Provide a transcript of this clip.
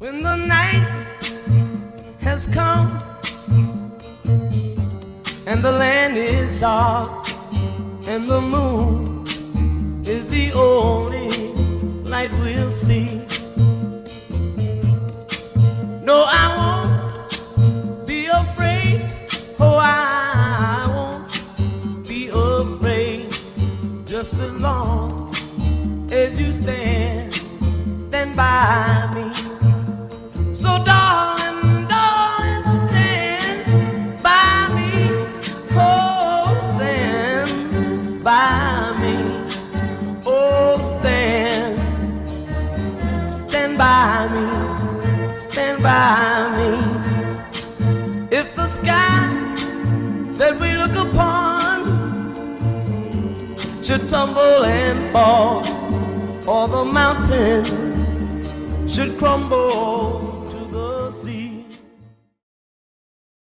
When the night has come and the land is dark and the moon is the only light we'll see. No, I won't be afraid. Oh, I won't be afraid. Just as long as you stand by me. So darling, darling, stand by me. Oh, stand by me. Oh, stand by me. Stand by me. If the sky that we look upon should tumble and fall, or the mountain should crumble